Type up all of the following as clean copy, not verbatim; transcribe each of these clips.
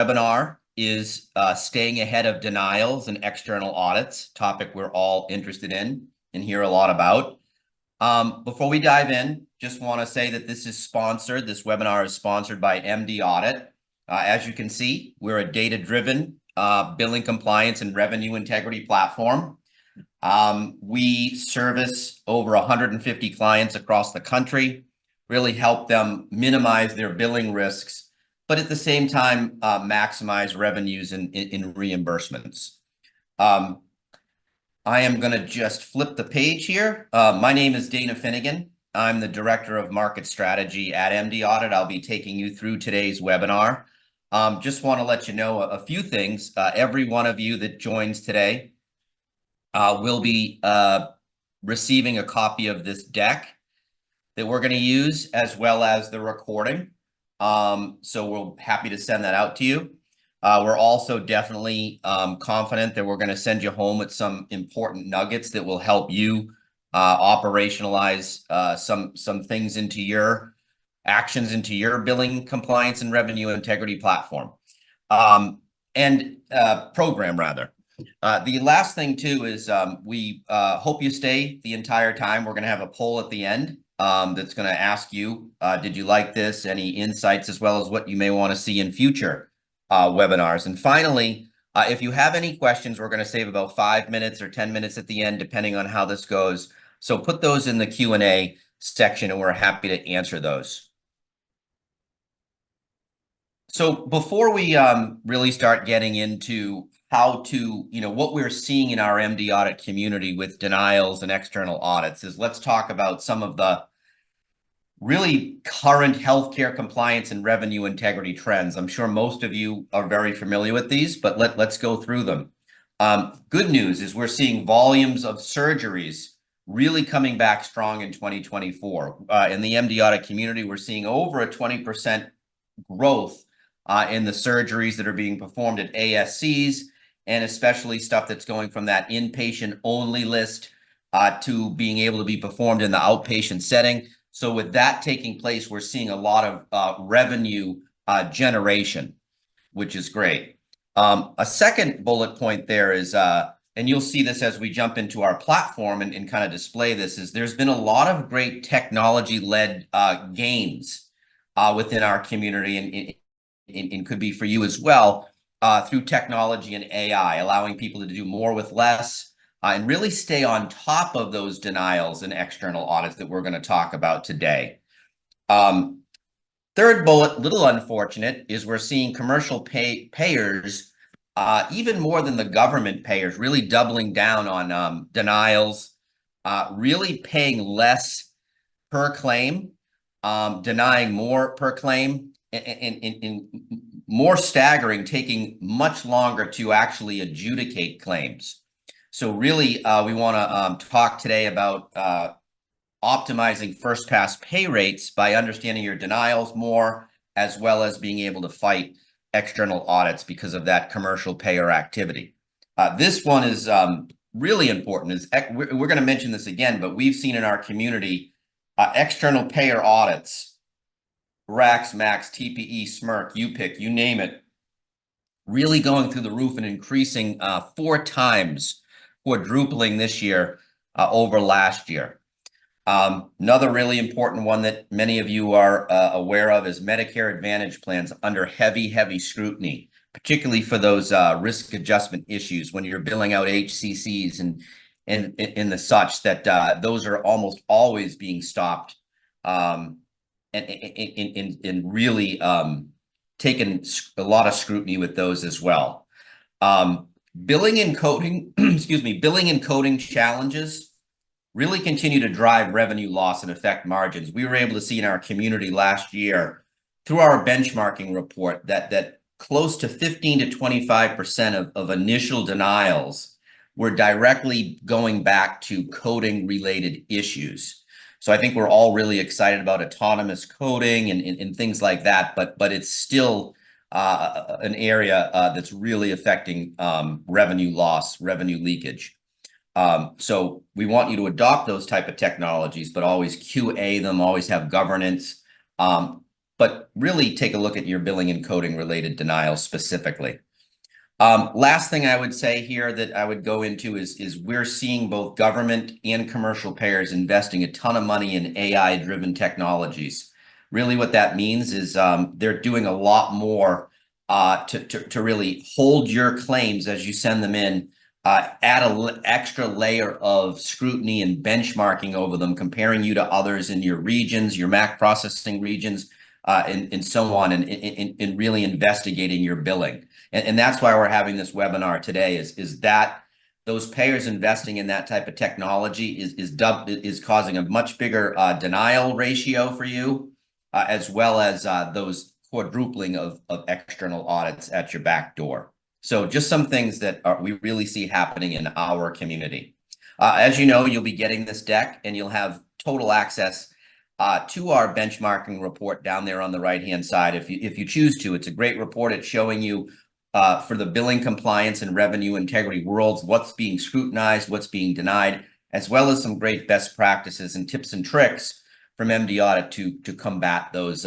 webinar is staying ahead of denials and external audits, topic we're all interested in and hear a lot about. Before we dive in, just want to say that this webinar is sponsored by MDaudit. As you can see, we're a data-driven billing compliance and revenue integrity platform. We service over 150 clients across the country, really help them minimize their billing risks, but at the same time, maximize revenues in reimbursements. I am going to just flip the page here. My name is Dana Finnegan. I'm the Director of Market Strategy at MDaudit. I'll be taking you through today's webinar. Just want to let you know a few things. Every one of you that joins today will be receiving a copy of this deck that we're going to use, as well as the recording. So we're happy to send that out to you. We're also definitely confident that we're going to send you home with some important nuggets that will help you operationalize some things into your actions into your billing compliance and revenue integrity platform and program rather. The last thing too is we hope you stay the entire time. We're going to have a poll at the end that's going to ask you, did you like this? Any insights, as well as what you may want to see in future webinars. And finally, if you have any questions, we're going to save about 5 minutes or 10 minutes at the end, depending on how this goes. So put those in the Q&A section and we're happy to answer those. So before we really start getting into how to, what we're seeing in our MDaudit community with denials and external audits, is let's talk about some of the really current healthcare compliance and revenue integrity trends. I'm sure most of you are very familiar with these, but let's go through them. Good news is we're seeing volumes of surgeries really coming back strong in 2024. In the MDaudit community, we're seeing over a 20% growth in the surgeries that are being performed at ASCs, and especially stuff that's going from that inpatient only list to being able to be performed in the outpatient setting. So with that taking place, we're seeing a lot of revenue generation, which is great. A second bullet point there is, and you'll see this as we jump into our platform and kind of display this, is there's been a lot of great technology-led gains within our community, and could be for you as well, through technology and AI, allowing people to do more with less, and really stay on top of those denials and external audits that we're going to talk about today. Third bullet, little unfortunate, is we're seeing commercial payers, even more than the government payers, really doubling down on denials, really paying less per claim, denying more per claim, and more staggering, taking much longer to actually adjudicate claims. So really, we want to talk today about optimizing first pass pay rates by understanding your denials more, as well as being able to fight external audits because of that commercial payer activity. This one is really important. We're going to mention this again, but we've seen in our community external payer audits, RACS, MACS, TPE, SMRC, UPIC, you name it, really going through the roof and increasing 4 times, quadrupling this year over last year. Another really important one that many of you are aware of is Medicare Advantage plans under heavy scrutiny, particularly for those risk adjustment issues when you're billing out HCCs and the such, that those are almost always being stopped and really taken a lot of scrutiny with those as well. Billing and coding, billing and coding challenges really continue to drive revenue loss and affect margins. We were able to see in our community last year through our benchmarking report that close to 15 to 25% of initial denials were directly going back to coding related issues. So I think we're all really excited about autonomous coding and things like that, but it's still an area that's really affecting revenue loss, revenue leakage. So we want you to adopt those type of technologies, but always QA them, always have governance. but really take a look at your billing and coding related denials specifically. Last thing I would say here that I would go into is we're seeing both government and commercial payers investing a ton of money in AI-driven technologies. Really what that means is they're doing a lot more to really hold your claims as you send them in, add an extra layer of scrutiny and benchmarking over them, comparing you to others in your regions, your MAC processing regions, and so on, and really investigating your billing. And that's why we're having this webinar today is that those payers investing in that type of technology is causing a much bigger denial ratio for you, as well as those quadrupling of external audits at your back door. So just some things that we really see happening in our community. As you know, you'll be getting this deck and you'll have total access to our benchmarking report down there on the right-hand side. If you choose to, it's a great report. It's showing you for the billing compliance and revenue integrity worlds, what's being scrutinized, what's being denied, as well as some great best practices and tips and tricks from MDaudit to combat those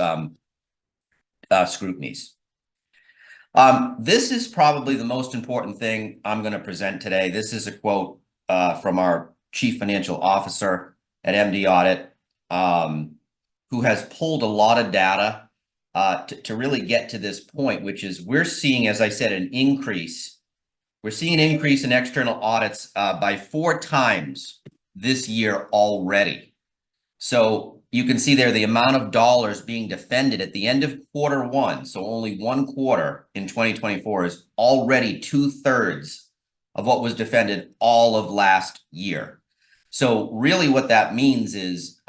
scrutinies. This is probably the most important thing I'm going to present today. This is a quote from our Chief Financial Officer at MDaudit, who has pulled a lot of data to really get to this point, which is we're seeing, as I said, an increase. We're seeing an increase in external audits by 4 times this year already. So you can see there the amount of dollars being defended at the end of Q1, so only 1 quarter in 2024, is already 2/3 of what was defended all of last year. So really what that means is,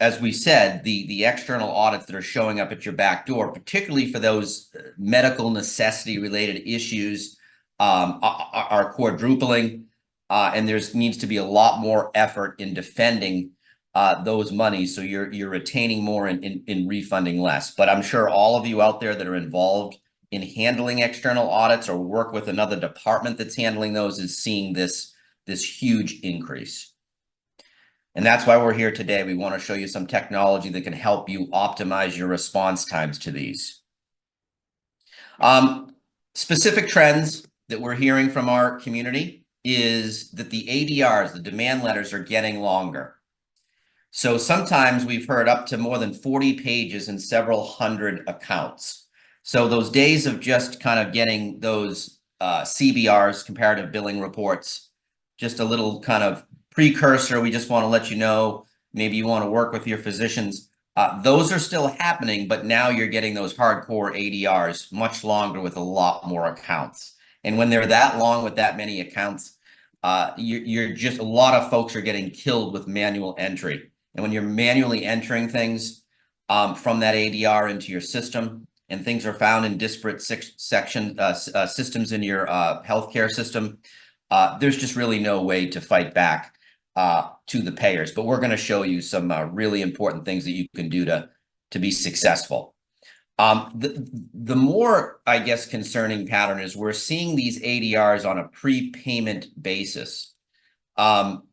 as we said, the external audits that are showing up at your back door, particularly for those medical necessity related issues, are quadrupling, and there needs to be a lot more effort in defending those monies, so you're retaining more and refunding less. But I'm sure all of you out there that are involved in handling external audits or work with another department that's handling those is seeing this huge increase. And that's why we're here today. We want to show you some technology that can help you optimize your response times to these. Specific trends that we're hearing from our community is that the ADRs, the demand letters, are getting longer. So sometimes we've heard up to more than 40 pages in several hundred accounts. So those days of just kind of getting those CBRs, comparative billing reports, just a little kind of precursor, we just want to let you know, maybe you want to work with your physicians. Those are still happening, but now you're getting those hardcore ADRs much longer with a lot more accounts. And when they're that long with that many accounts, you're just, a lot of folks are getting killed with manual entry. And when you're manually entering things from that ADR into your system, and things are found in disparate systems in your healthcare system, there's just really no way to fight back to the payers. But we're going to show you some really important things that you can do to be successful. The more, I guess, concerning pattern is we're seeing these ADRs on a prepayment basis.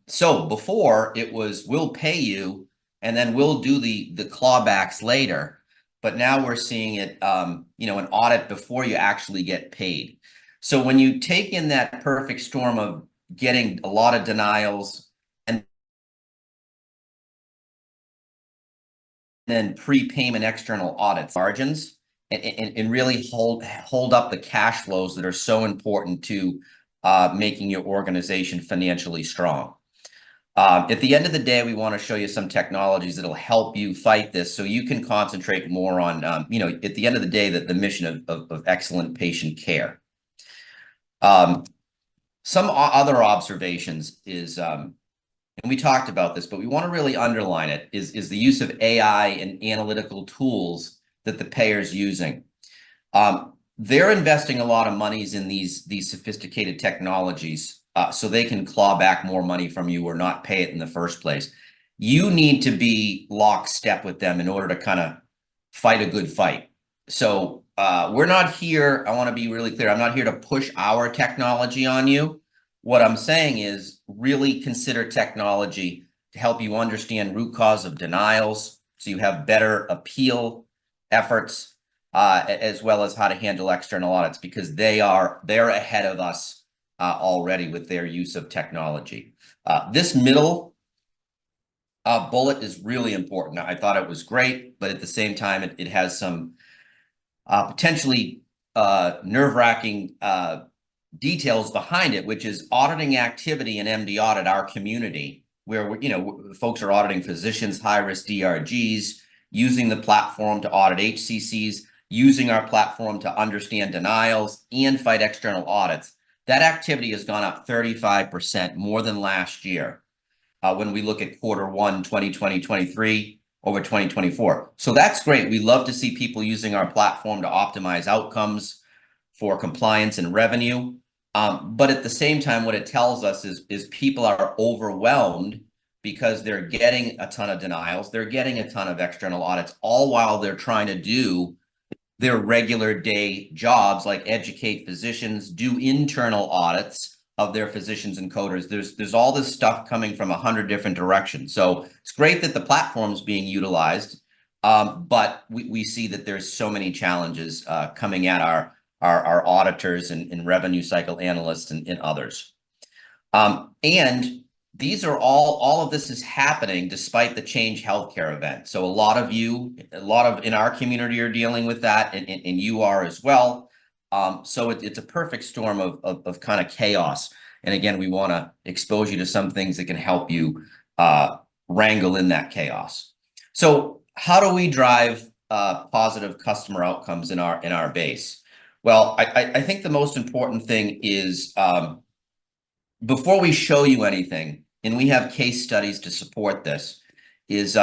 So before it was, we'll pay you and then we'll do the clawbacks later. But now we're seeing it, an audit before you actually get paid. So when you take in that perfect storm of getting a lot of denials and then prepayment external audits, margins, and really hold up the cash flows that are so important to making your organization financially strong. At the end of the day, we want to show you some technologies that'll help you fight this so you can concentrate more on, at the end of the day, the mission of excellent patient care. Some other observations is, and we talked about this, but we want to really underline it, is the use of AI and analytical tools that the payer's using. They're investing a lot of monies in these sophisticated technologies so they can claw back more money from you or not pay it in the first place. You need to be lockstep with them in order to kind of fight a good fight. So we're not here, I want to be really clear, I'm not here to push our technology on you. What I'm saying is really consider technology to help you understand root cause of denials so you have better appeal efforts, as well as how to handle external audits, because they're ahead of us already with their use of technology. This middle bullet is really important. I thought it was great, but at the same time, it has some potentially nerve-wracking details behind it, which is auditing activity in MDaudit, our community, where folks are auditing physicians, high-risk DRGs, using the platform to audit HCCs, using our platform to understand denials and fight external audits. That activity has gone up 35% more than last year when we look at Q1 2023 over 2024. So that's great. We love to see people using our platform to optimize outcomes for compliance and revenue. But at the same time, what it tells us is people are overwhelmed because they're getting a ton of denials. They're getting a ton of external audits, all while they're trying to do their regular day jobs, like educate physicians, do internal audits of their physicians and coders. There's all this stuff coming from 100 different directions. So it's great that the platform's being utilized, but we see that there's so many challenges coming at our auditors and revenue cycle analysts and others. And these are all of this is happening despite the Change Healthcare event. So a lot of in our community are dealing with that, and you are as well. So it's a perfect storm of kind of chaos. And again, we want to expose you to some things that can help you wrangle in that chaos. So how do we drive positive customer outcomes in our base? Well, I think the most important thing is before we show you anything, and we have case studies to support this, is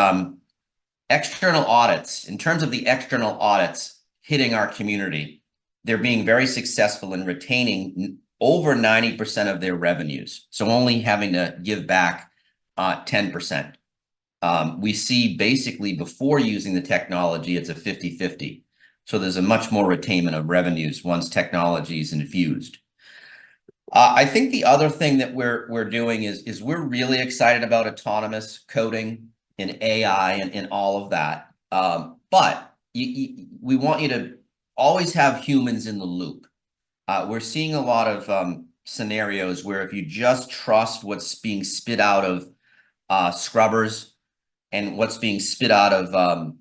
external audits. In terms of the external audits hitting our community, they're being very successful in retaining over 90% of their revenues. So only having to give back 10%. We see basically before using the technology, it's a 50-50. So there's a much more retainment of revenues once technology is infused. I think the other thing that we're doing is we're really excited about autonomous coding and AI and all of that. But we want you to always have humans in the loop. We're seeing a lot of scenarios where if you just trust what's being spit out of scrubbers and what's being spit out of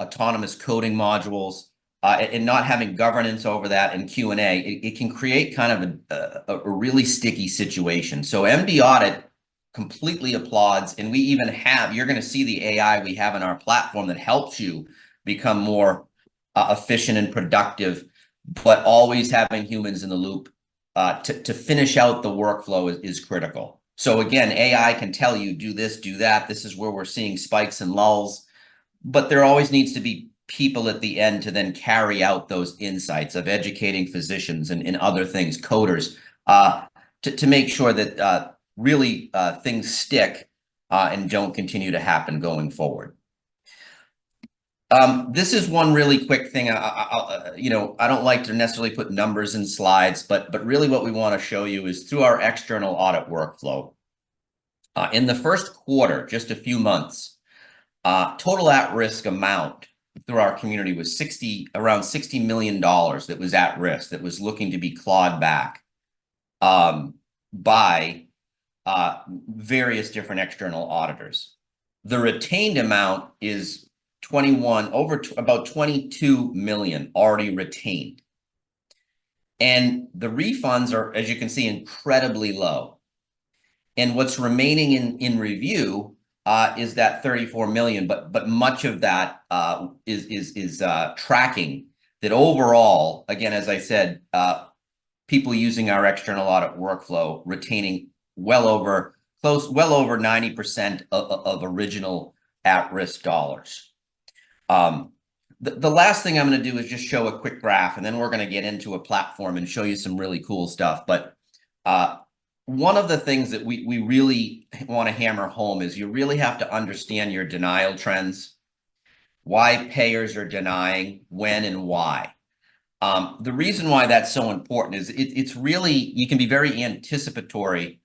autonomous coding modules, and not having governance over that and Q&A, it can create kind of a really sticky situation. So MDaudit completely applauds, and we even have, you're going to see the AI we have in our platform that helps you become more efficient and productive, but always having humans in the loop to finish out the workflow is critical. So again, AI can tell you, do this, do that. This is where we're seeing spikes and lulls, but there always needs to be people at the end to then carry out those insights of educating physicians and other things, coders, to make sure that really things stick and don't continue to happen going forward. This is one really quick thing. I don't like to necessarily put numbers in slides, but really what we want to show you is through our external audit workflow. In the first quarter, just a few months, total at-risk amount through our community was around $60 million that was at risk, that was looking to be clawed back by various different external auditors. The retained amount is about 22 million already retained. And the refunds are, as you can see, incredibly low. And what's remaining in review is that 34 million, but much of that is tracking that overall, again, as I said, people using our external audit workflow retaining well over 90% of original at-risk dollars. The last thing I'm going to do is just show a quick graph, and then we're going to get into a platform and show you some really cool stuff. But one of the things that we really want to hammer home is you really have to understand your denial trends, why payers are denying, when and why. The reason why that's so important is it's really, you can be very anticipatory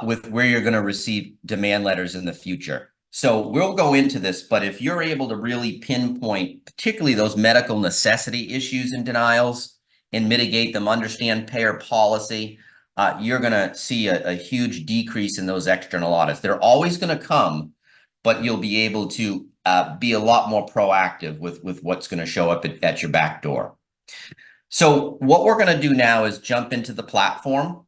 with where you're going to receive demand letters in the future. So we'll go into this, but if you're able to really pinpoint, particularly those medical necessity issues and denials and mitigate them, understand payer policy, you're going to see a huge decrease in those external audits. They're always going to come, but you'll be able to be a lot more proactive with what's going to show up at your back door. So what we're going to do now is jump into the platform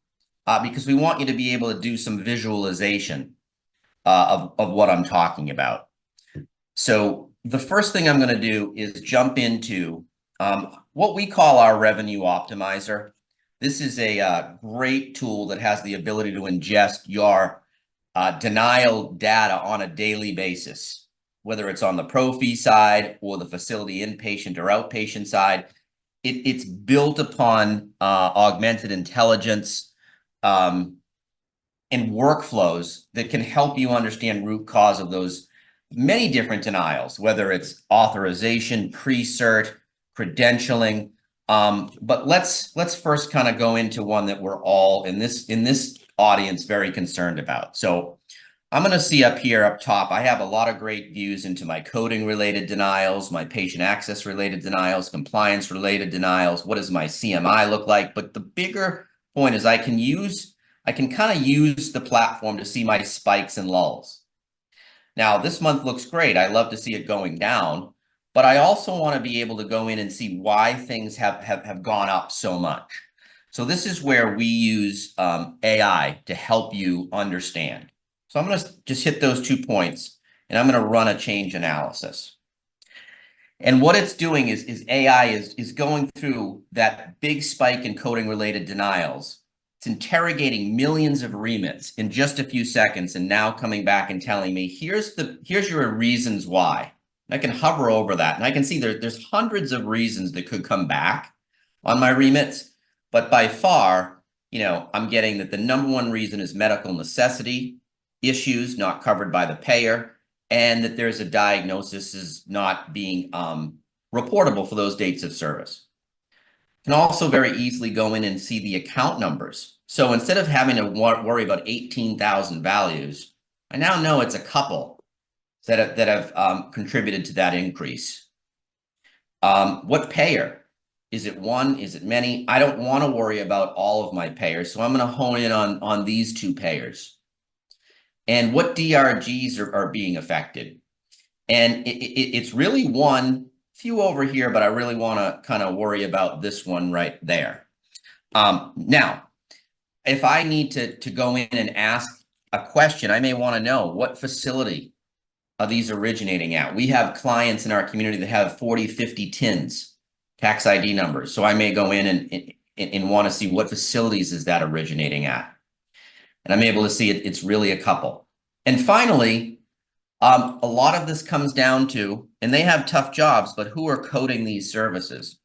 because we want you to be able to do some visualization of what I'm talking about. So the first thing I'm going to do is jump into what we call our revenue optimizer. This is a great tool that has the ability to ingest your denial data on a daily basis, whether it's on the pro fee side or the facility inpatient or outpatient side. It's built upon augmented intelligence and workflows that can help you understand root cause of those many different denials, whether it's authorization, pre-cert, credentialing. But let's first kind of go into one that we're all in this audience very concerned about. So I'm going to see up here up top, I have a lot of great views into my coding related denials, my patient access related denials, compliance related denials. What does my CMI look like? But the bigger point is I can kind of use the platform to see my spikes and lulls. Now, this month looks great. I love to see it going down, but I also want to be able to go in and see why things have gone up so much. So this is where we use AI to help you understand. So I'm going to just hit those 2 points and I'm going to run a change analysis. And what it's doing is AI is going through that big spike in coding related denials. It's interrogating millions of remits in just a few seconds and now coming back and telling me, here's your reasons why. And I can hover over that and I can see there's hundreds of reasons that could come back on my remits. But by far, I'm getting that the number one reason is medical necessity, issues not covered by the payer, and that there's a diagnosis is not being reportable for those dates of service. You can also very easily go in and see the account numbers. So instead of having to worry about 18,000 values, I now know it's a couple that have contributed to that increase. What payer? Is it one? Is it many? I don't want to worry about all of my payers, so I'm going to hone in on these 2 payers. And what DRGs are being affected. And it's really few over here, but I really want to kind of worry about this one right there. Now, if I need to go in and ask a question, I may want to know what facility are these originating at. We have clients in our community that have 40, 50 TINs, tax ID numbers. So I may go in and want to see what facilities is that originating at. And I'm able to see it's really a couple. And finally, a lot of this comes down to, and they have tough jobs, but who are coding these services?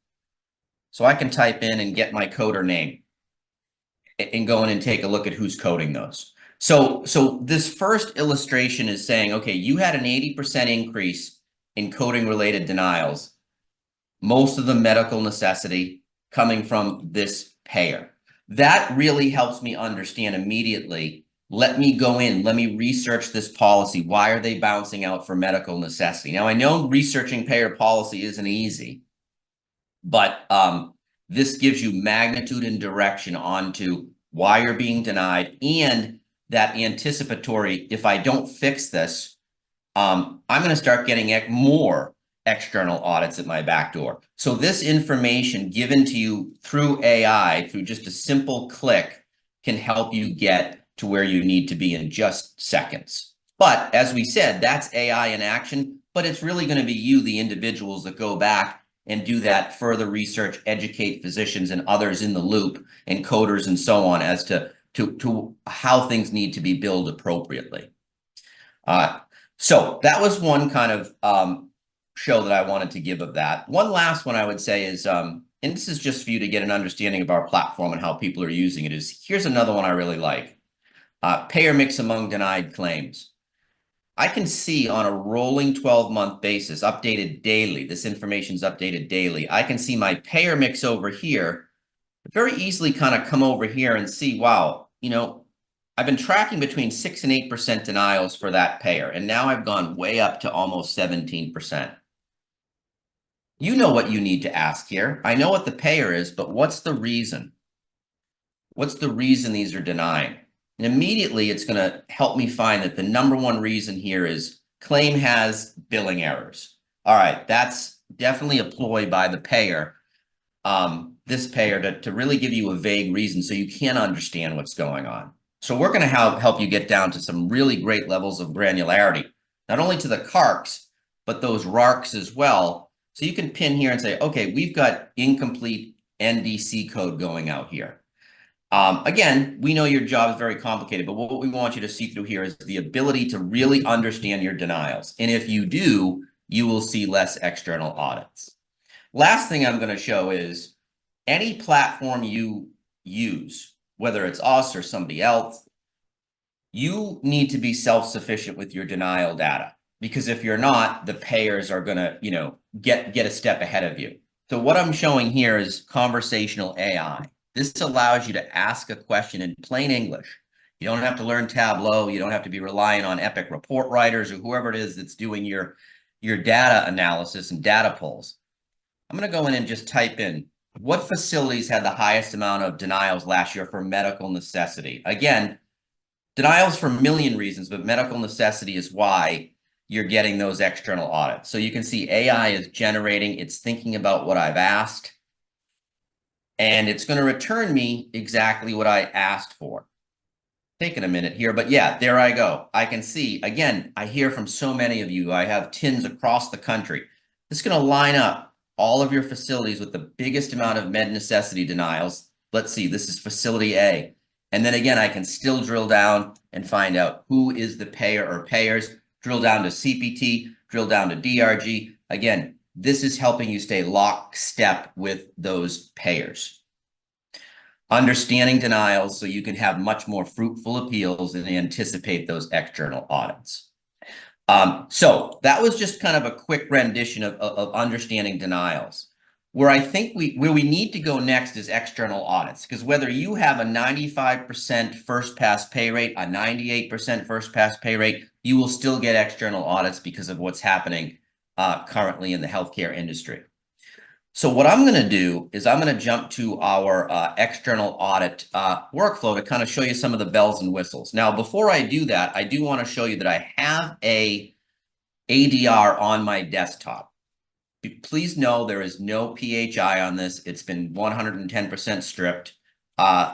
So I can type in and get my coder name and go in and take a look at who's coding those. So this first illustration is saying, okay, you had an 80% increase in coding related denials, most of the medical necessity coming from this payer. That really helps me understand immediately. Let me go in, let me research this policy. Why are they bouncing out for medical necessity? Now, I know researching payer policy isn't easy, but this gives you magnitude and direction onto why you're being denied and that anticipatory, if I don't fix this, I'm going to start getting more external audits at my back door. So this information given to you through AI, through just a simple click, can help you get to where you need to be in just seconds. But as we said, that's AI in action, but it's really going to be you, the individuals that go back and do that further research, educate physicians and others in the loop and coders and so on as to how things need to be billed appropriately. So that was one kind of show that I wanted to give of that. One last one I would say is, and this is just for you to get an understanding of our platform and how people are using it, is here's another one I really like. Payer mix among denied claims. I can see on a rolling 12-month basis, updated daily, this information is updated daily. I can see my payer mix over here, very easily kind of come over here and see, wow, I've been tracking between 6 and 8% denials for that payer, and now I've gone way up to almost 17%. You know what you need to ask here. I know what the payer is, but what's the reason? What's the reason these are denying? And immediately it's going to help me find that the number one reason here is claim has billing errors. All right, that's definitely a ploy by the payer, this payer, to really give you a vague reason so you can't understand what's going on. So we're going to help you get down to some really great levels of granularity, not only to the CARCs, but those RARCs as well. So you can pin here and say, okay, we've got incomplete NDC code going out here. Again, we know your job is very complicated, but what we want you to see through here is the ability to really understand your denials. And if you do, you will see less external audits. Last thing I'm going to show is any platform you use, whether it's us or somebody else, you need to be self-sufficient with your denial data, because if you're not, the payers are going to, get a step ahead of you. So what I'm showing here is conversational AI. This allows you to ask a question in plain English. You don't have to learn Tableau. You don't have to be relying on Epic report writers or whoever it is that's doing your data analysis and data pulls. I'm going to go in and just type in, what facilities had the highest amount of denials last year for medical necessity? Again, denials for a million reasons, but medical necessity is why you're getting those external audits. So you can see AI is generating, it's thinking about what I've asked, and it's going to return me exactly what I asked for. Taking a minute here, but yeah, there I go. I can see, again, I hear from so many of you. I have TINs across the country. This is going to line up all of your facilities with the biggest amount of med necessity denials. Let's see, this is facility A. And then again, I can still drill down and find out who is the payer or payers, drill down to CPT, drill down to DRG. Again, this is helping you stay lockstep with those payers. Understanding denials so you can have much more fruitful appeals and anticipate those external audits. So that was just kind of a quick rendition of understanding denials. Where I think where we need to go next is external audits, because whether you have a 95% first pass pay rate, a 98% first pass pay rate, you will still get external audits because of what's happening currently in the healthcare industry. So what I'm going to do is I'm going to jump to our external audit workflow to kind of show you some of the bells and whistles. Now, before I do that, I do want to show you that I have a ADR on my desktop. Please know there is no PHI on this. It's been 110% stripped,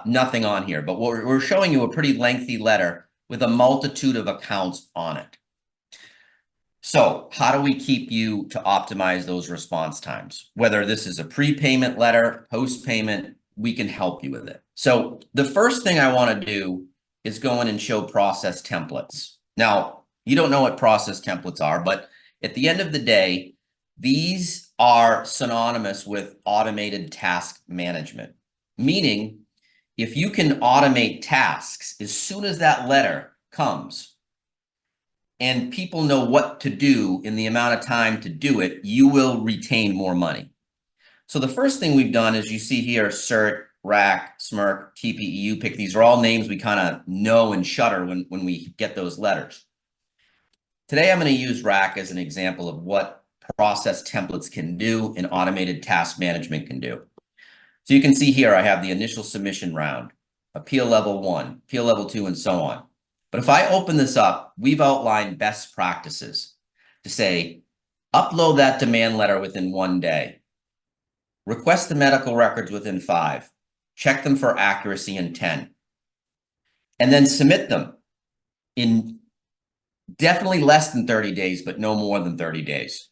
nothing on here. But we're showing you a pretty lengthy letter with a multitude of accounts on it. So how do we keep you to optimize those response times? Whether this is a prepayment letter, post-payment, we can help you with it. So the first thing I want to do is go in and show process templates. Now, you don't know what process templates are, but at the end of the day, these are synonymous with automated task management, meaning if you can automate tasks as soon as that letter comes and people know what to do in the amount of time to do it, you will retain more money. So the first thing we've done is you see here, CERT, RAC, SMRC, TPE, UPIC. These are all names we kind of know and shudder when we get those letters. Today, I'm going to use RAC as an example of what process templates can do and automated task management can do. So you can see here, I have the initial submission round, appeal level 1, appeal level 2, and so on. But if I open this up, we've outlined best practices to say, upload that demand letter within 1 day, request the medical records within 5, check them for accuracy in 10, and then submit them in definitely less than 30 days, but no more than 30 days.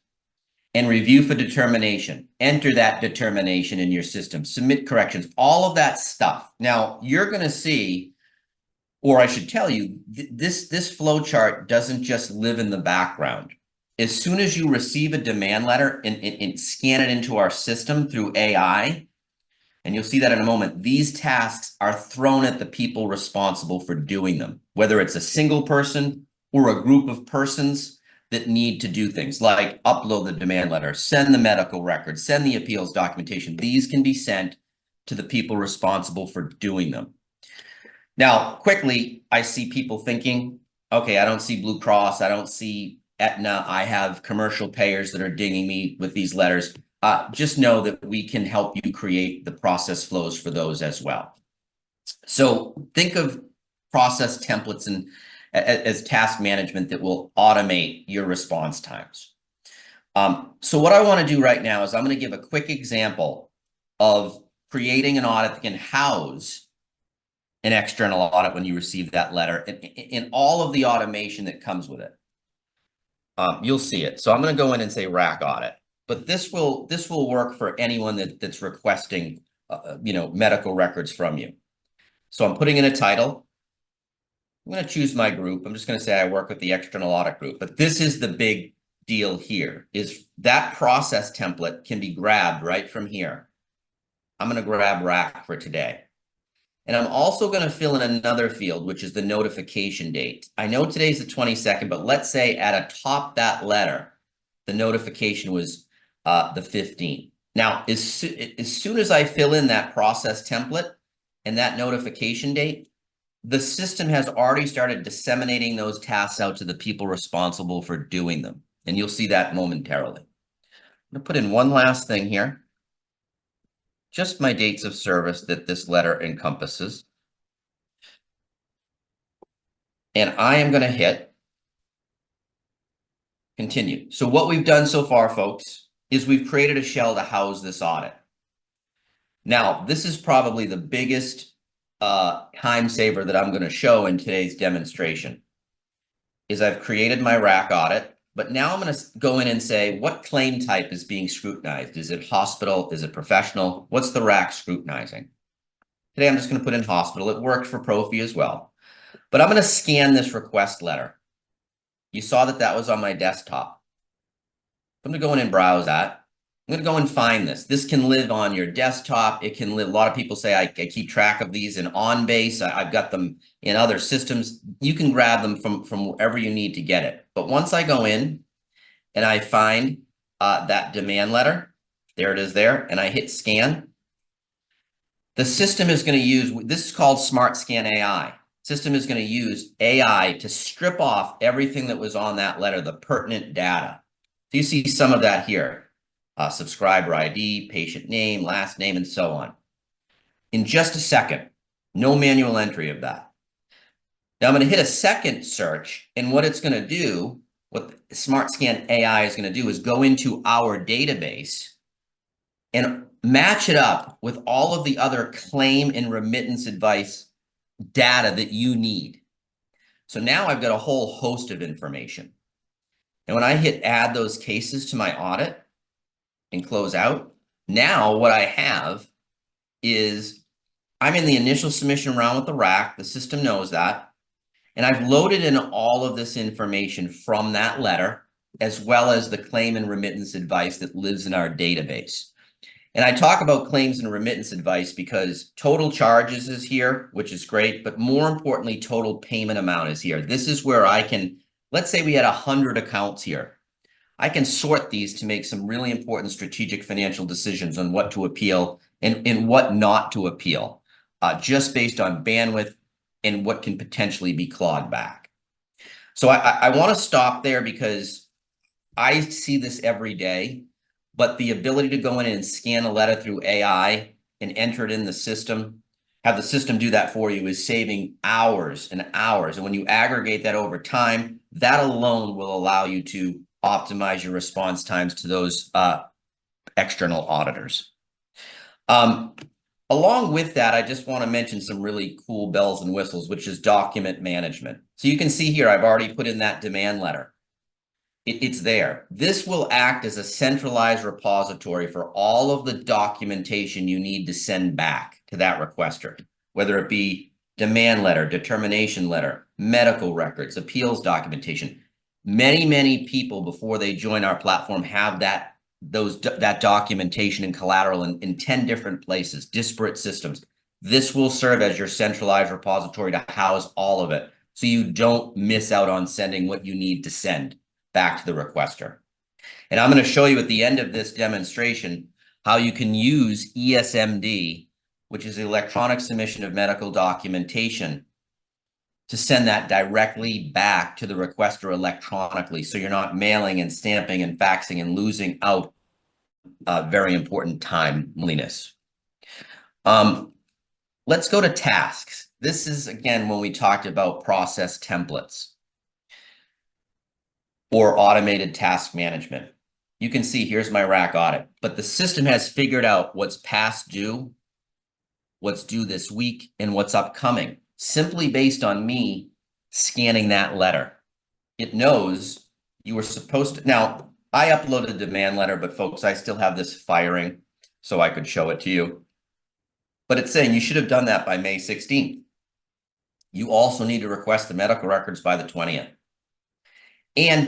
And review for determination. Enter that determination in your system. Submit corrections, all of that stuff. Now, you're going to see, or I should tell you, this flow chart doesn't just live in the background. As soon as you receive a demand letter and scan it into our system through AI, and you'll see that in a moment, these tasks are thrown at the people responsible for doing them, whether it's a single person or a group of persons that need to do things like upload the demand letter, send the medical records, send the appeals documentation. These can be sent to the people responsible for doing them. Now, quickly, I see people thinking, okay, I don't see Blue Cross, I don't see Aetna, I have commercial payers that are dinging me with these letters. Just know that we can help you create the process flows for those as well. So think of process templates and as task management that will automate your response times. So what I want to do right now is I'm going to give a quick example of creating an audit that can house an external audit when you receive that letter and all of the automation that comes with it. You'll see it. So I'm going to go in and say rack audit, but this will work for anyone that's requesting medical records from you. So I'm putting in a title. I'm going to choose my group. I'm just going to say I work with the external audit group, but this is the big deal here is that process template can be grabbed right from here. I'm going to grab rack for today. And I'm also going to fill in another field, which is the notification date. I know today's the 22nd, but let's say at atop that letter, the notification was the 15th. Now, as soon as I fill in that process template and that notification date, the system has already started disseminating those tasks out to the people responsible for doing them. And you'll see that momentarily. I'm going to put in one last thing here. Just my dates of service that this letter encompasses. And I am going to hit continue. So what we've done so far, folks, is we've created a shell to house this audit. Now, this is probably the biggest time saver that I'm going to show in today's demonstration is I've created my rack audit, but now I'm going to go in and say, what claim type is being scrutinized? Is it hospital? Is it professional? What's the rack scrutinizing? Today, I'm just going to put in hospital. It worked for Profi as well, but I'm going to scan this request letter. You saw that was on my desktop. I'm going to go in and browse that. I'm going to go and find this. This can live on your desktop. It can live. A lot of people say I keep track of these in OnBase. I've got them in other systems. You can grab them from wherever you need to get it. But once I go in and I find that demand letter, there it is there, and I hit scan, the system is going to use, this is called Smart Scan AI. System is going to use AI to strip off everything that was on that letter, the pertinent data. So you see some of that here. Subscriber ID, patient name, last name, and so on. In just a second, no manual entry of that. Now I'm going to hit a second search, and what it's going to do, what Smart Scan AI is going to do is go into our database and match it up with all of the other claim and remittance advice data that you need. So now I've got a whole host of information. And when I hit add those cases to my audit, and close out. Now what I have is I'm in the initial submission round with the rack. The system knows that. And I've loaded in all of this information from that letter, as well as the claim and remittance advice that lives in our database. And I talk about claims and remittance advice because total charges is here, which is great, but more importantly, total payment amount is here. This is where I can, let's say we had 100 accounts here. I can sort these to make some really important strategic financial decisions on what to appeal and what not to appeal, just based on bandwidth and what can potentially be clawed back. So I want to stop there because I see this every day, but the ability to go in and scan a letter through AI and enter it in the system, have the system do that for you is saving hours and hours. And when you aggregate that over time, that alone will allow you to optimize your response times to those external auditors. Along with that, I just want to mention some really cool bells and whistles, which is document management. So you can see here, I've already put in that demand letter. It's there. This will act as a centralized repository for all of the documentation you need to send back to that requester, whether it be demand letter, determination letter, medical records, appeals documentation. Many people before they join our platform have that documentation and collateral in 10 different places, disparate systems. This will serve as your centralized repository to house all of it, so you don't miss out on sending what you need to send back to the requester. And I'm going to show you at the end of this demonstration how you can use ESMD, which is the electronic submission of medical documentation, to send that directly back to the requester electronically, so you're not mailing and stamping and faxing and losing out very important timeliness. Let's go to tasks. This is, again, when we talked about process templates or automated task management. You can see here's my rack audit, but the system has figured out what's past due, what's due this week, and what's upcoming, simply based on me scanning that letter. It knows you were supposed to. Now, I uploaded a demand letter, but folks, I still have this firing, so I could show it to you. But it's saying you should have done that by May 16th. You also need to request the medical records by the 20th.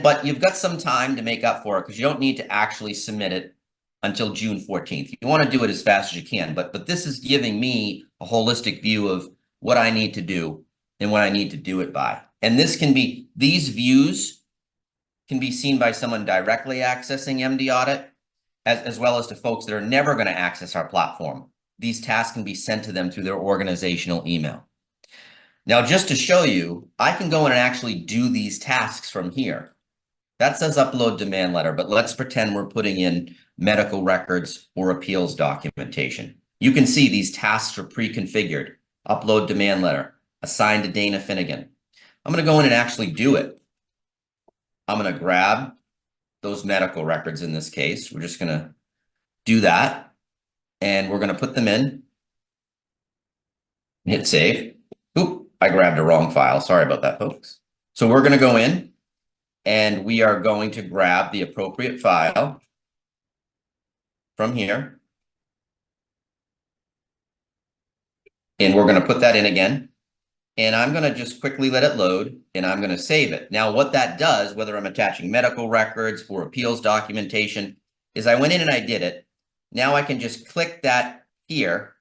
But you've got some time to make up for it, because you don't need to actually submit it until June 14th. You want to do it as fast as you can, but this is giving me a holistic view of what I need to do and what I need to do it by. And this can be, these views can be seen by someone directly accessing MDaudit, as well as to folks that are never going to access our platform. These tasks can be sent to them through their organizational email. Now, just to show you, I can go in and actually do these tasks from here. That says upload demand letter, but let's pretend we're putting in medical records or appeals documentation. You can see these tasks are pre-configured. Upload demand letter, assigned to Dana Finnegan. I'm going to go in and actually do it. I'm going to grab those medical records in this case. We're just going to do that, and we're going to put them in. Hit save. Oop, I grabbed the wrong file. Sorry about that, folks. So we're going to go in, and we are going to grab the appropriate file from here. And we're going to put that in again. And I'm going to just quickly let it load, and I'm going to save it. Now, what that does, whether I'm attaching medical records or appeals documentation, is I went in and I did it. Now I can just click that here,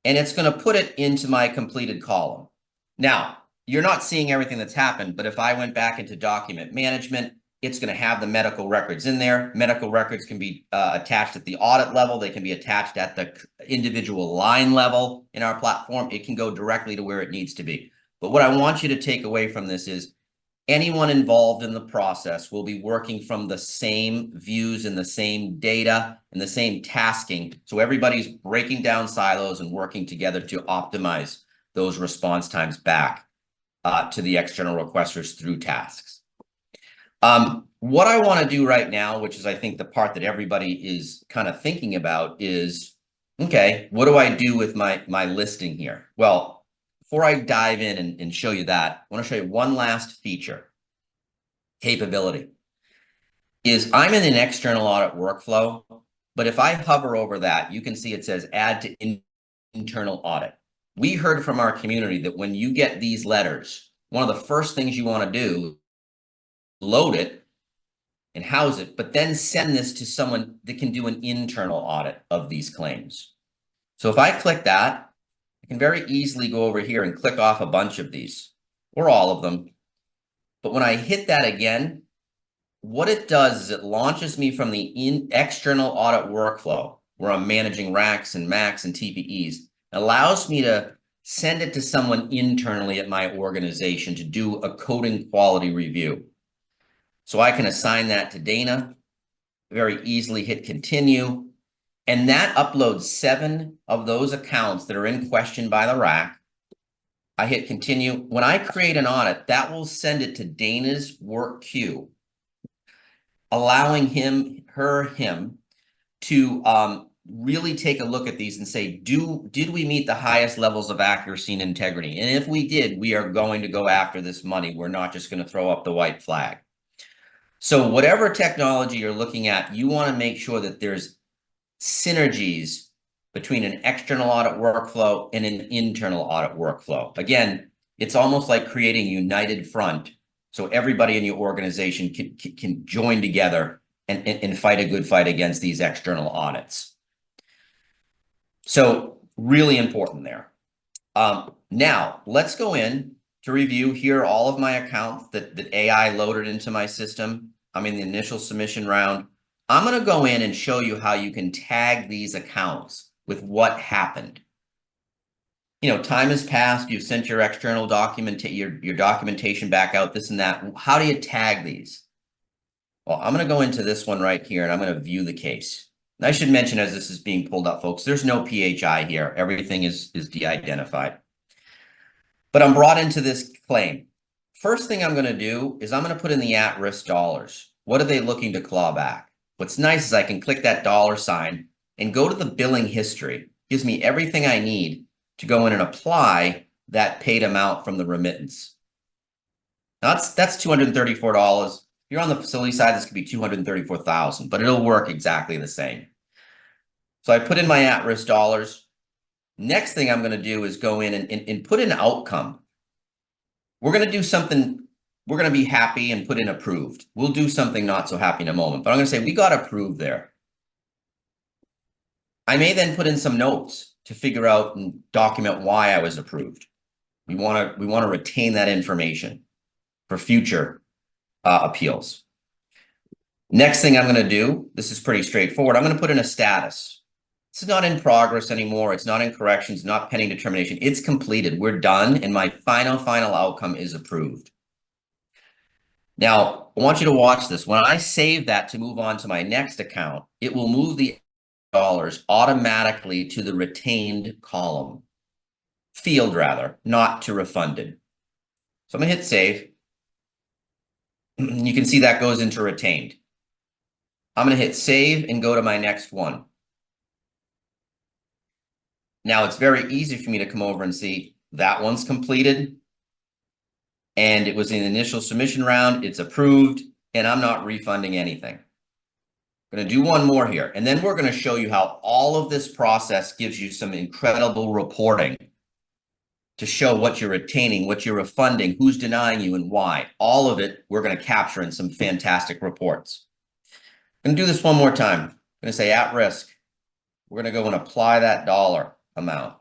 and it's going to put it into my completed column. Now, you're not seeing everything that's happened, but if I went back into document management, it's going to have the medical records in there. Medical records can be attached at the audit level. They can be attached at the individual line level in our platform. It can go directly to where it needs to be. But what I want you to take away from this is anyone involved in the process will be working from the same views and the same data and the same tasking. So everybody's breaking down silos and working together to optimize those response times back to the external requesters through tasks. What I want to do right now, which is I think the part that everybody is kind of thinking about, is, okay, what do I do with my listing here? Well, before I dive in and show you that, I want to show you one last feature, capability, is I'm in an external audit workflow, but if I hover over that, you can see it says add to internal audit. We heard from our community that when you get these letters, one of the first things you want to do, load it and house it, but then send this to someone that can do an internal audit of these claims. So if I click that, I can very easily go over here and click off a bunch of these, or all of them. But when I hit that again, what it does is it launches me from the external audit workflow where I'm managing racks and MACs and TPEs. It allows me to send it to someone internally at my organization to do a coding quality review. So I can assign that to Dana, very easily hit continue, and that uploads 7 of those accounts that are in question by the rack. I hit continue. When I create an audit, that will send it to Dana's work queue, allowing him to really take a look at these and say, did we meet the highest levels of accuracy and integrity? And if we did, we are going to go after this money. We're not just going to throw up the white flag. So whatever technology you're looking at, you want to make sure that there's synergies between an external audit workflow and an internal audit workflow. Again, it's almost like creating a united front so everybody in your organization can join together and fight a good fight against these external audits. So really important there. Now, let's go in to review here all of my accounts that AI loaded into my system. I'm in the initial submission round. I'm going to go in and show you how you can tag these accounts with what happened. time has passed, you've sent your external your documentation back out, this and that. How do you tag these? Well, I'm going to go into this one right here, and I'm going to view the case. And I should mention, as this is being pulled up, folks, there's no PHI here. Everything is de-identified. But I'm brought into this claim. First thing I'm going to do is I'm going to put in the at-risk dollars. What are they looking to claw back? What's nice is I can click that dollar sign and go to the billing history. It gives me everything I need to go in and apply that paid amount from the remittance. Now that's $234. If you're on the facility side, this could be $234,000, but it'll work exactly the same. So I put in my at-risk dollars. Next thing I'm going to do is go in and put an outcome. We're going to do something, we're going to be happy and put in approved. We'll do something not so happy in a moment, but I'm going to say we got approved there. I may then put in some notes to figure out and document why I was approved. We want to retain that information for future appeals. Next thing I'm going to do, this is pretty straightforward. I'm going to put in a status. This is not in progress anymore. It's not in corrections, not pending determination. It's completed. We're done. And my final outcome is approved. Now, I want you to watch this. When I save that to move on to my next account, it will move the dollars automatically to the retained column, field rather, not to refunded. So I'm going to hit save. You can see that goes into retained. I'm going to hit save and go to my next one. Now it's very easy for me to come over and see that one's completed. And it was in the initial submission round, it's approved, and I'm not refunding anything. I'm going to do one more here, and then we're going to show you how all of this process gives you some incredible reporting to show what you're retaining, what you're refunding, who's denying you, and why. All of it we're going to capture in some fantastic reports. I'm going to do this one more time. I'm going to say at risk. We're going to go and apply that dollar amount.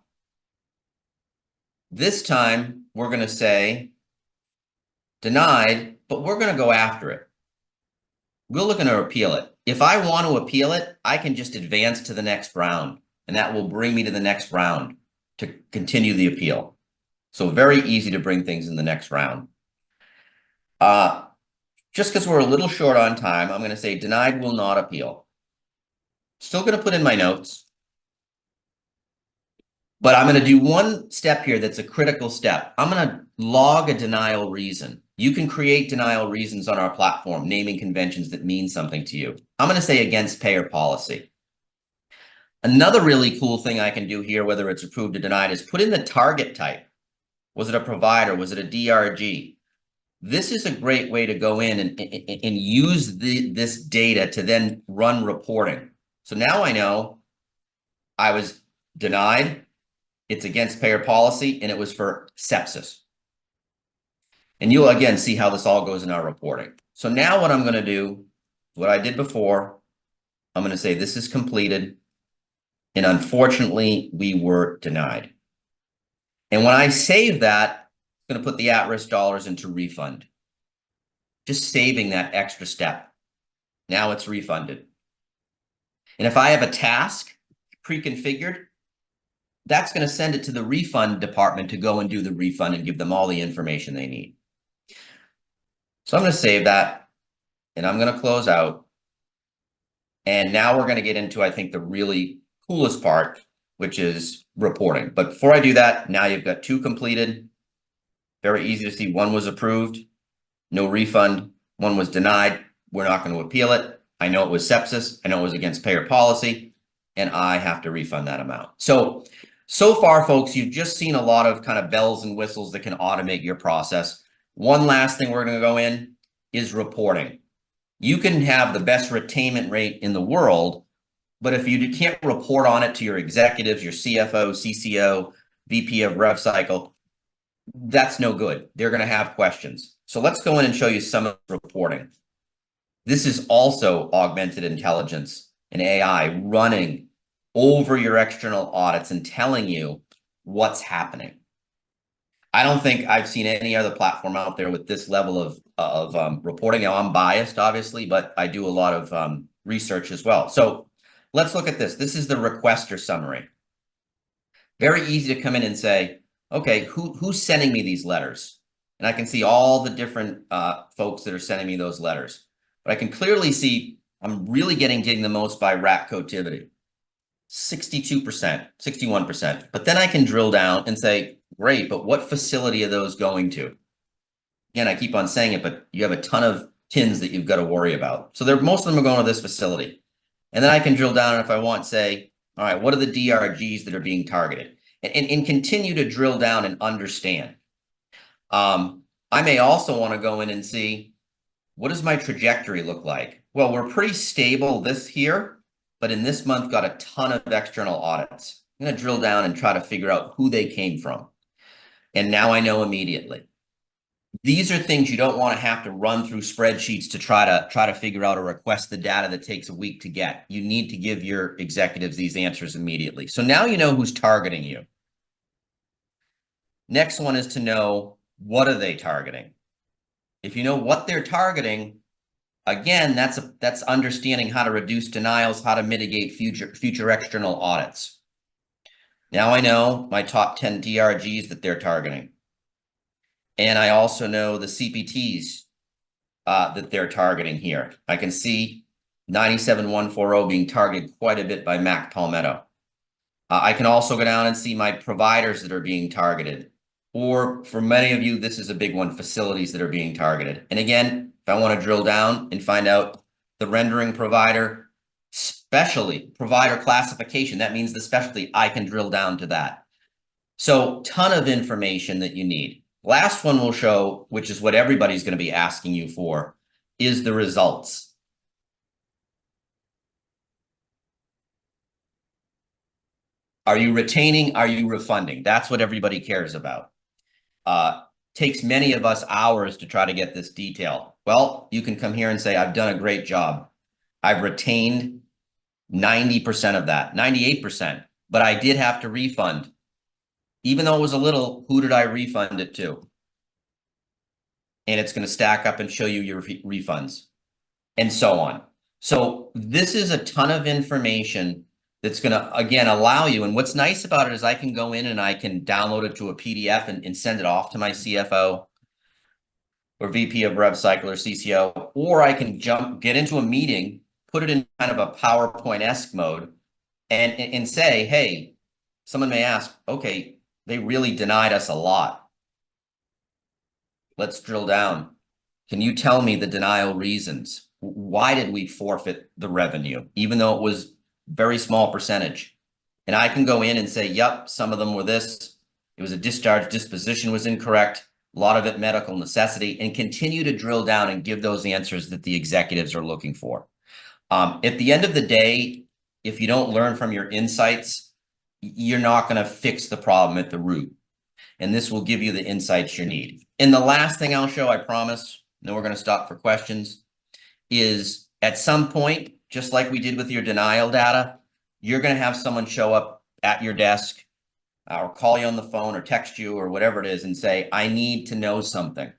This time, we're going to say denied, but we're going to go after it. We're looking to appeal it. If I want to appeal it, I can just advance to the next round, and that will bring me to the next round to continue the appeal. So very easy to bring things in the next round. Just because we're a little short on time, I'm going to say denied, will not appeal. Still going to put in my notes. But I'm going to do one step here that's a critical step. I'm going to log a denial reason. You can create denial reasons on our platform, naming conventions that mean something to you. I'm going to say against payer policy. Another really cool thing I can do here, whether it's approved or denied, is put in the target type. Was it a provider? Was it a DRG? This is a great way to go in and use this data to then run reporting. So now I know I was denied. It's against payer policy, and it was for sepsis. And you'll again see how this all goes in our reporting. So now what I'm going to do, what I did before, I'm going to say this is completed, and unfortunately, we were denied. And when I save that, I'm going to put the at-risk dollars into refund. Just saving that extra step. Now it's refunded. And if I have a task pre-configured, that's going to send it to the refund department to go and do the refund and give them all the information they need. So I'm going to save that, and I'm going to close out. And now we're going to get into, I think, the really coolest part, which is reporting. But before I do that, now you've got two completed. Very easy to see. One was approved, no refund. One was denied. We're not going to appeal it. I know it was sepsis. I know it was against payer policy, and I have to refund that amount. So far, folks, you've just seen a lot of kind of bells and whistles that can automate your process. One last thing we're going to go in is reporting. You can have the best retainment rate in the world, but if you can't report on it to your executives, your CFO, CCO, VP of Rev Cycle, that's no good. They're going to have questions. So let's go in and show you some of the reporting. This is also augmented intelligence and AI running over your external audits and telling you what's happening. I don't think I've seen any other platform out there with this level of reporting. Now, I'm biased, obviously, but I do a lot of research as well. So let's look at this. This is the requester summary. Very easy to come in and say, okay, who's sending me these letters? And I can see all the different folks that are sending me those letters. But I can clearly see I'm really getting the most by rat cotivity. 62%, 61%. But then I can drill down and say, great, but what facility are those going to? Again, I keep on saying it, but you have a ton of tins that you've got to worry about. So most of them are going to this facility. And then I can drill down, and if I want, say, all right, what are the DRGs that are being targeted? And continue to drill down and understand. I may also want to go in and see, what does my trajectory look like? Well, we're pretty stable this year, but in this month got a ton of external audits. I'm going to drill down and try to figure out who they came from. And now I know immediately. These are things you don't want to have to run through spreadsheets to try to figure out or request the data that takes a week to get. You need to give your executives these answers immediately. So now you know who's targeting you. Next one is to know, what are they targeting? If you know what they're targeting, again, that's understanding how to reduce denials, how to mitigate future external audits. Now I know my top 10 DRGs that they're targeting. And I also know the CPTs that they're targeting here. I can see 97140 being targeted quite a bit by Mac Palmetto. I can also go down and see my providers that are being targeted. Or for many of you, this is a big one, facilities that are being targeted. And again, if I want to drill down and find out the rendering provider, specialty provider classification, that means the specialty, I can drill down to that. So ton of information that you need. Last one will show, which is what everybody's going to be asking you for, is the results. Are you retaining? Are you refunding? That's what everybody cares about. Takes many of us hours to try to get this detail. Well, you can come here and say, I've done a great job. I've retained 90% of that, 98%, but I did have to refund. Even though it was a little, who did I refund it to? And it's going to stack up and show you your refunds and so on. So this is a ton of information that's going to, again, allow you. And what's nice about it is I can go in and I can download it to a PDF and send it off to my CFO or VP of Rev Cycle or CCO, or I can get into a meeting, put it in kind of a PowerPoint-esque mode and say, hey, someone may ask, okay, they really denied us a lot. Let's drill down. Can you tell me the denial reasons? Why did we forfeit the revenue, even though it was very small percentage? And I can go in and say, yep, some of them were this. It was a discharge disposition was incorrect. A lot of it medical necessity, and continue to drill down and give those answers that the executives are looking for. At the end of the day, if you don't learn from your insights, you're not going to fix the problem at the root. And this will give you the insights you need. And the last thing I'll show, I promise, then we're going to stop for questions, is at some point, just like we did with your denial data, you're going to have someone show up at your desk or call you on the phone or text you or whatever it is and say, I need to know something.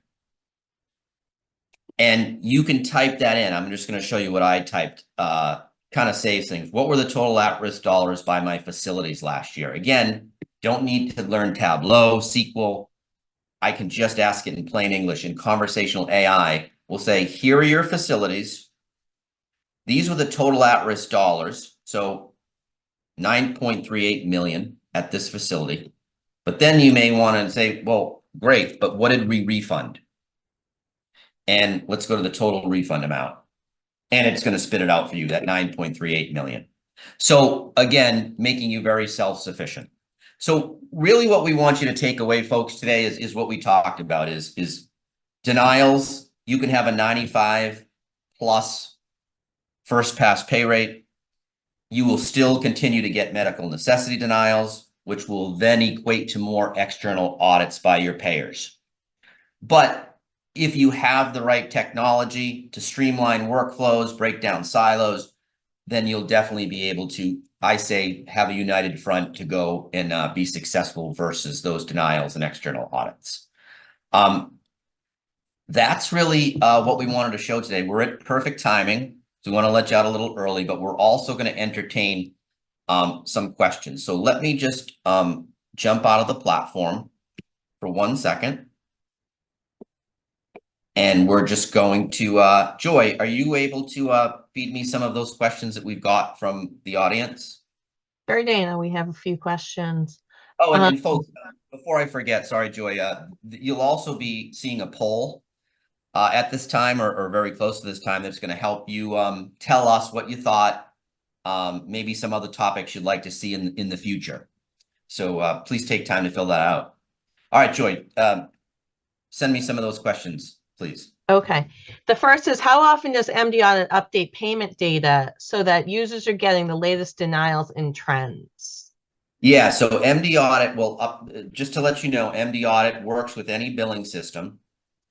And you can type that in. I'm just going to show you what I typed. Kind of saves things. What were the total at-risk dollars by my facilities last year? Again, don't need to learn Tableau, SQL. I can just ask it in plain English, and conversational AI will say, here are your facilities. These were the total at-risk dollars. So 9.38 million at this facility. But then you may want to say, well, great, but what did we refund? And let's go to the total refund amount. And it's going to spit it out for you, that 9.38 million. So again, making you very self-sufficient. So really what we want you to take away, folks, today is what we talked about is denials. You can have a 95 plus first pass pay rate. You will still continue to get medical necessity denials, which will then equate to more external audits by your payers. But if you have the right technology to streamline workflows, break down silos, then you'll definitely be able to, I say, have a united front to go and be successful versus those denials and external audits. That's really what we wanted to show today. We're at perfect timing. So we want to let you out a little early, but we're also going to entertain some questions. So let me just jump out of the platform for 1 second. And we're just going to, Joy, are you able to feed me some of those questions that we've got from the audience? Sure, Dana, we have a few questions. Oh, and folks, before I forget, sorry, Joy, you'll also be seeing a poll at this time or very close to this time that's going to help you tell us what you thought, maybe some other topics you'd like to see in the future. So please take time to fill that out. All right, Joy, send me some of those questions, please. Okay. The first is, how often does MDaudit update payment data so that users are getting the latest denials and trends? Yeah, so MDaudit will just to let you know, MDaudit works with any billing system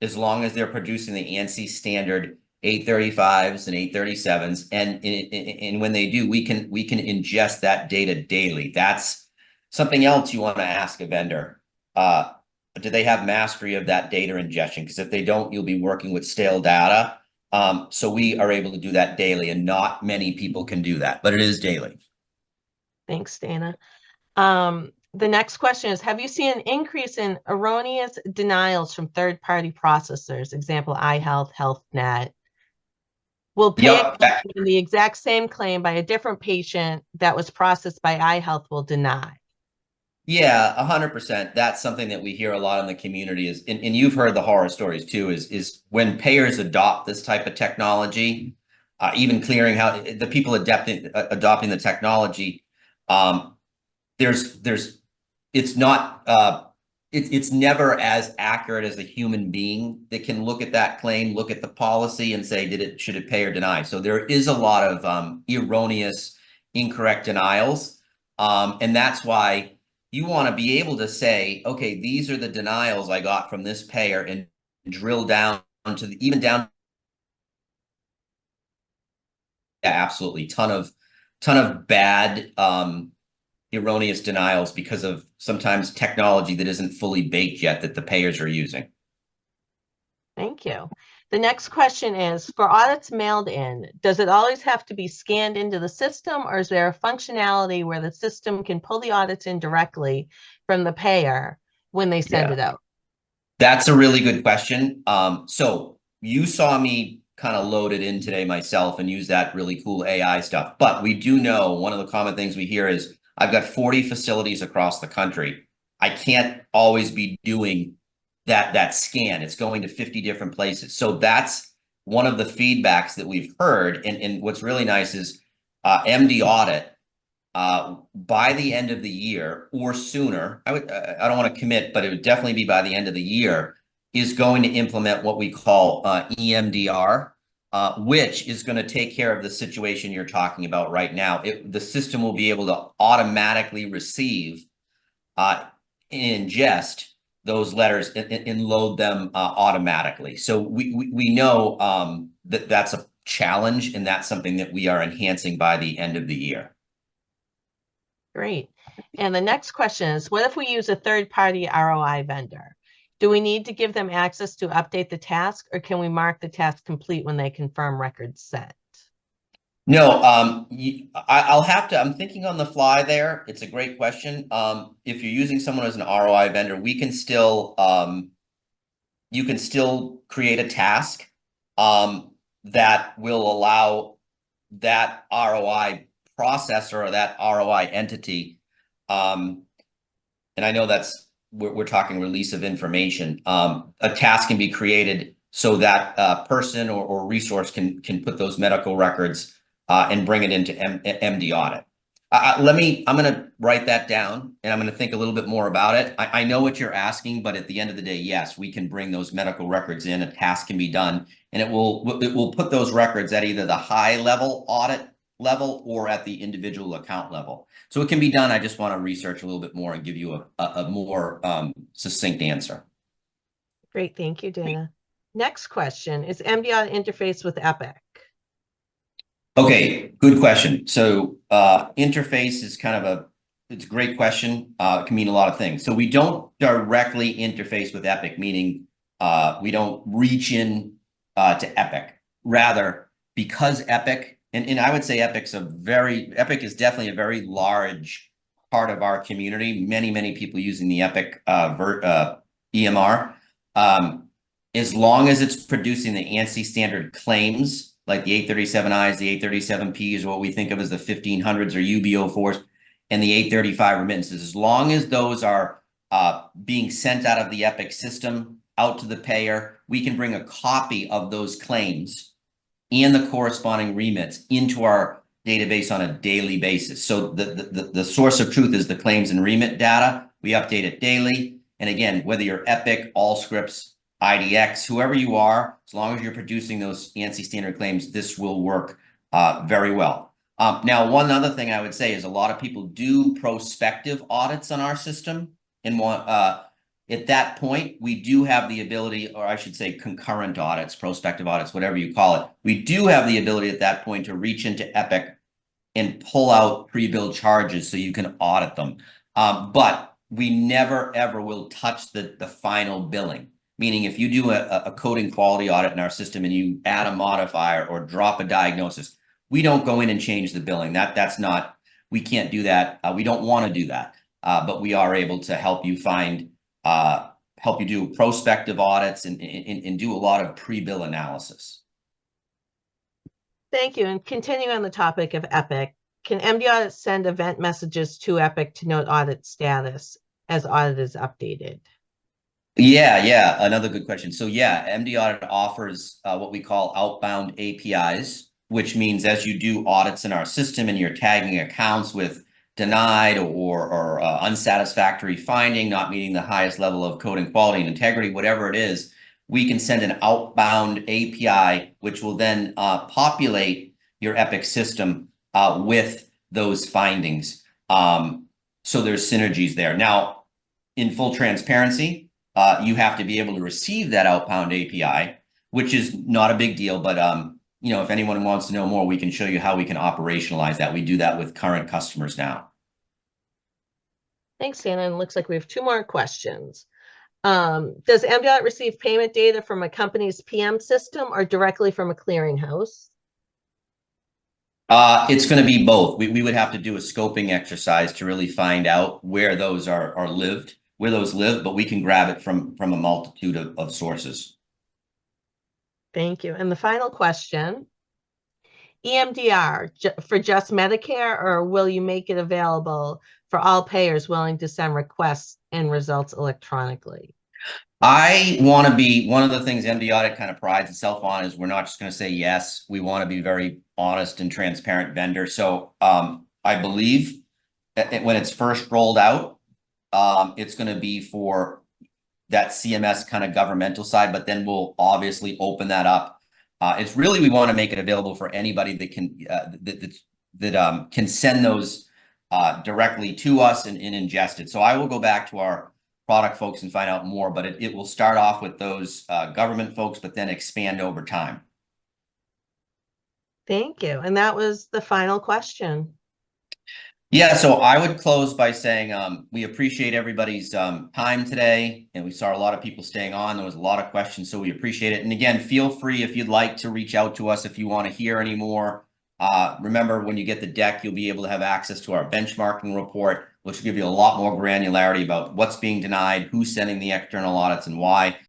as long as they're producing the ANSI standard 835s and 837s. And when they do, we can ingest that data daily. That's something else you want to ask a vendor. Do they have mastery of that data ingestion? Because if they don't, you'll be working with stale data. So we are able to do that daily, and not many people can do that, but it is daily. Thanks, Dana. The next question is, have you seen an increase in erroneous denials from third-party processors? Example, iHealth, HealthNet. Will Yep. the exact same claim by a different patient that was processed by iHealth will deny? Yeah, 100%. That's something that we hear a lot in the community is, and you've heard the horror stories too, is when payers adopt this type of technology, even clearing how the people adopting the technology, there's it's not it's never as accurate as a human being that can look at that claim, look at the policy, and say, should it pay or deny? So there is a lot of erroneous, incorrect denials, and that's why you want to be able to say, okay, these are the denials I got from this payer, and drill down to even down. Yeah, absolutely, ton of bad erroneous denials because of sometimes technology that isn't fully baked yet that the payers are using. Thank you. The next question is, for audits mailed in, does it always have to be scanned into the system, or is there a functionality where the system can pull the audits in directly from the payer when they send it out? That's a really good question. So you saw me kind of load it in today myself and use that really cool AI stuff. But we do know one of the common things we hear is, I've got 40 facilities across the country. I can't always be doing that scan. It's going to 50 different places. So that's one of the feedbacks that we've heard. And what's really nice is MDaudit, by the end of the year or sooner, I don't want to commit, but it would definitely be by the end of the year, is going to implement what we call EMDR, which is going to take care of the situation you're talking about right now. The system will be able to automatically receive, ingest those letters and load them automatically. So we know that that's a challenge, and that's something that we are enhancing by the end of the year. Great. And the next question is, what if we use a third-party ROI vendor? Do we need to give them access to update the task, or can we mark the task complete when they confirm records sent? No, I'll have to, I'm thinking on the fly there. It's a great question. If you're using someone as an ROI vendor, we can still, you can still create a task that will allow that ROI processor or that ROI entity. And I know that's, we're talking release of information. A task can be created so that person or resource can put those medical records and bring it into MDaudit. I'm going to write that down, and I'm going to think a little bit more about it. I know what you're asking, but at the end of the day, yes, we can bring those medical records in. A task can be done, and it will put those records at either the high level audit level or at the individual account level. So it can be done. I just want to research a little bit more and give you a more succinct answer. Great, thank you, Dana. Next question, is MDaudit interface with Epic? Okay, good question. So interface is kind of it's a great question. It can mean a lot of things. So we don't directly interface with Epic, meaning we don't reach in to Epic. Rather, because Epic, and I would say Epic is definitely a very large part of our community, many people using the Epic EMR. As long as it's producing the ANSI standard claims, like the 837Is, the 837Ps, or what we think of as the 1500s or UB04s, and the 835 remittances, as long as those are being sent out of the Epic system out to the payer, we can bring a copy of those claims and the corresponding remits into our database on a daily basis. So the source of truth is the claims and remit data. We update it daily. And again, whether you're Epic, Allscripts, IDX, whoever you are, as long as you're producing those ANSI standard claims, this will work very well. Now, one other thing I would say is a lot of people do prospective audits on our system. And at that point, we do have the ability, or I should say concurrent audits, prospective audits, whatever you call it. We do have the ability at that point to reach into Epic and pull out pre-billed charges so you can audit them. But we never, ever will touch the final billing. Meaning if you do a coding quality audit in our system and you add a modifier or drop a diagnosis, we don't go in and change the billing. That's not, we can't do that. We don't want to do that. But we are able to help you find, help you do prospective audits and do a lot of pre-bill analysis. Thank you. And continuing on the topic of Epic, can MDaudit send event messages to Epic to note audit status as audit is updated? Yeah, another good question. So yeah, MDaudit offers what we call outbound APIs, which means as you do audits in our system and you're tagging accounts with denied or unsatisfactory finding, not meeting the highest level of coding quality and integrity, whatever it is, we can send an outbound API, which will then populate your Epic system with those findings. So there's synergies there. Now, in full transparency, you have to be able to receive that outbound API, which is not a big deal, but you know, if anyone wants to know more, we can show you how we can operationalize that. We do that with current customers now. Thanks, Anna. And it looks like we have two more questions. Does MDaudit receive payment data from a company's PM system or directly from a clearinghouse? It's going to be both. We would have to do a scoping exercise to really find out where those are lived, where those live, but we can grab it from a multitude of sources. Thank you. And the final question, EMDR for just Medicare, or will you make it available for all payers willing to send requests and results electronically? I want to be, one of the things MDaudit kind of prides itself on is we're not just going to say yes. We want to be very honest and transparent vendor. So I believe that when it's first rolled out, it's going to be for that CMS kind of governmental side, but then we'll obviously open that up. It's really, we want to make it available for anybody that can can send those directly to us and ingest it. So I will go back to our product folks and find out more, but it will start off with those government folks, but then expand over time. Thank you. And that was the final question. Yeah, so I would close by saying we appreciate everybody's time today, and we saw a lot of people staying on. There was a lot of questions, so we appreciate it. And again, feel free if you'd like to reach out to us if you want to hear any more. Remember, when you get the deck, you'll be able to have access to our benchmarking report, which will give you a lot more granularity about what's being denied, who's sending the external audits, and why.